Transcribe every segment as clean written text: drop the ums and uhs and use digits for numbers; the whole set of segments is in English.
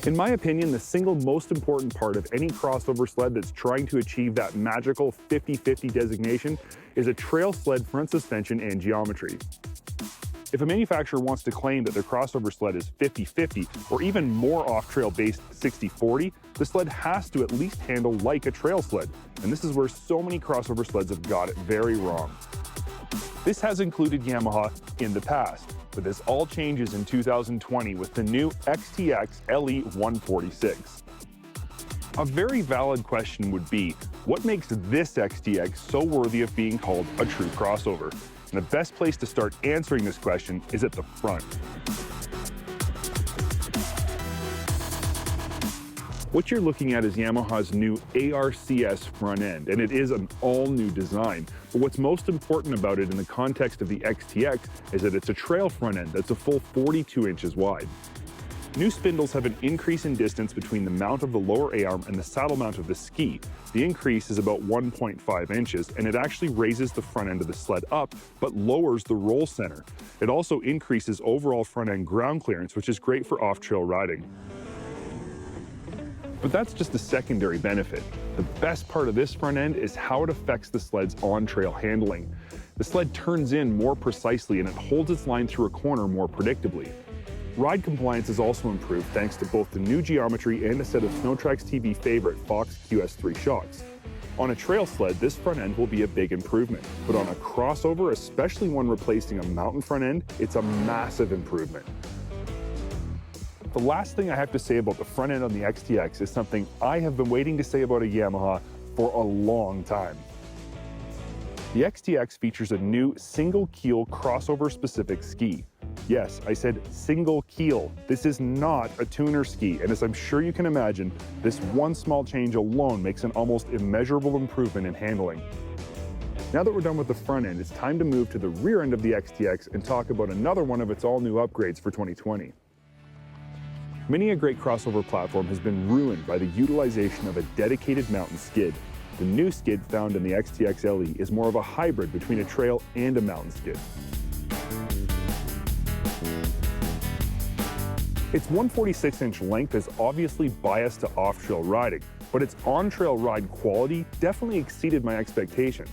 In my opinion, the single most important part of any crossover sled that's trying to achieve that magical 50-50 designation is a trail sled front suspension and geometry. If a manufacturer wants to claim that their crossover sled is 50-50 or even more off-trail based 60-40, the sled has to at least handle like a trail sled, and this is where so many crossover sleds have got it very wrong. This has included Yamaha in the past, but this all changes in 2020 with the new XTX LE 146. A very valid question would be, what makes this XTX so worthy of being called a true crossover? And the best place to start answering this question is at the front. What you're looking at is Yamaha's new ARCS front end, and it is an all-new design. But what's most important about it in the context of the XTX is that it's a trail front end that's a full 42 inches wide. New spindles have an increase in distance between the mount of the lower A-arm and the saddle mount of the ski. The increase is about 1.5 inches, and it actually raises the front end of the sled up, but lowers the roll center. It also increases overall front end ground clearance, which is great for off-trail riding. But that's just a secondary benefit. The best part of this front end is how it affects the sled's on-trail handling. The sled turns in more precisely and it holds its line through a corner more predictably. Ride compliance is also improved thanks to both the new geometry and a set of SnowTrack's TV favorite Fox QS3 shocks. On a trail sled, this front end will be a big improvement, but on a crossover, especially one replacing a mountain front end, it's a massive improvement. The last thing I have to say about the front end on the XTX is something I have been waiting to say about a Yamaha for a long time. The XTX features a new single keel crossover specific ski. Yes, I said single keel. This is not a tuner ski, and as I'm sure you can imagine, this one small change alone makes an almost immeasurable improvement in handling. Now that we're done with the front end, it's time to move to the rear end of the XTX and talk about another one of its all-new upgrades for 2020. Many a great crossover platform has been ruined by the utilization of a dedicated mountain skid. The new skid found in the XTX LE is more of a hybrid between a trail and a mountain skid. Its 146-inch length is obviously biased to off-trail riding, but its on-trail ride quality definitely exceeded my expectations.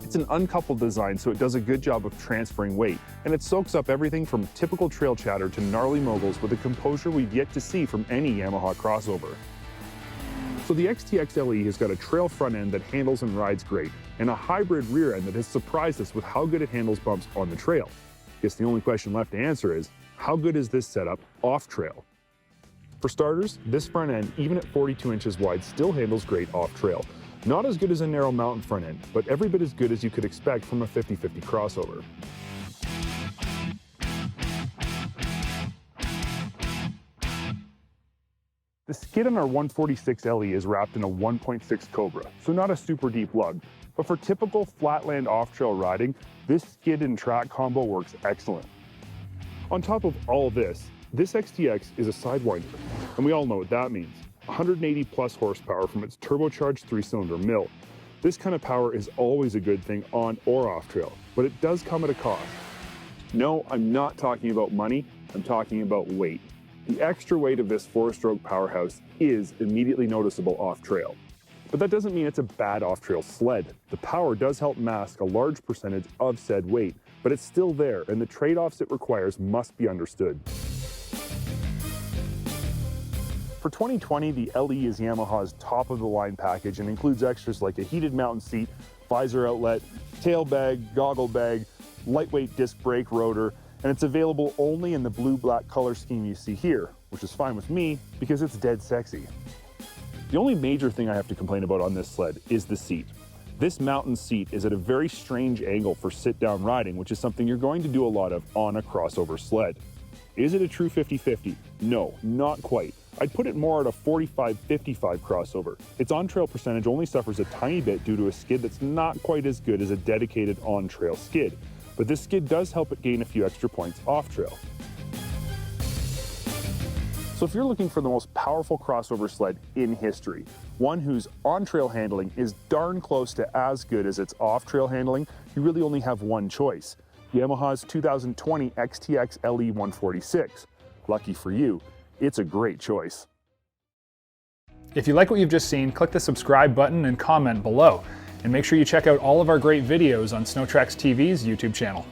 It's an uncoupled design, so it does a good job of transferring weight, and it soaks up everything from typical trail chatter to gnarly moguls with a composure we've yet to see from any Yamaha crossover. So the XTX LE has got a trail front end that handles and rides great, and a hybrid rear end that has surprised us with how good it handles bumps on the trail. Guess the only question left to answer is, how good is this setup off-trail? For starters, this front end, even at 42 inches wide, still handles great off-trail. Not as good as a narrow mountain front end, but every bit as good as you could expect from a 50-50 crossover. The skid on our 146 LE is wrapped in a 1.6 Cobra, so not a super deep lug. But for typical flatland off-trail riding, this skid and track combo works excellent. On top of all this XTX is a SideWinder, and we all know what that means. 180 plus horsepower from its turbocharged 3-cylinder mill. This kind of power is always a good thing on or off trail, but it does come at a cost. No, I'm not talking about money, I'm talking about weight. The extra weight of this 4-stroke powerhouse is immediately noticeable off trail. But that doesn't mean it's a bad off-trail sled. The power does help mask a large percentage of said weight, but it's still there, and the trade-offs it requires must be understood. For 2020, the LE is Yamaha's top-of-the-line package and includes extras like a heated mountain seat, visor outlet, tail bag, goggle bag, lightweight disc brake rotor, and it's available only in the blue-black color scheme you see here, which is fine with me because it's dead sexy. The only major thing I have to complain about on this sled is the seat. This mountain seat is at a very strange angle for sit-down riding, which is something you're going to do a lot of on a crossover sled. Is it a true 50-50? No, not quite. I'd put it more at a 45-55 crossover. Its on-trail percentage only suffers a tiny bit due to a skid that's not quite as good as a dedicated on-trail skid, but this skid does help it gain a few extra points off-trail. So if you're looking for the most powerful crossover sled in history, one whose on-trail handling is darn close to as good as its off-trail handling, you really only have one choice: Yamaha's 2020 XTX LE 146. Lucky for you, it's a great choice. If you like what you've just seen, click the subscribe button and comment below. And make sure you check out all of our great videos on SnowTrax TV's YouTube channel.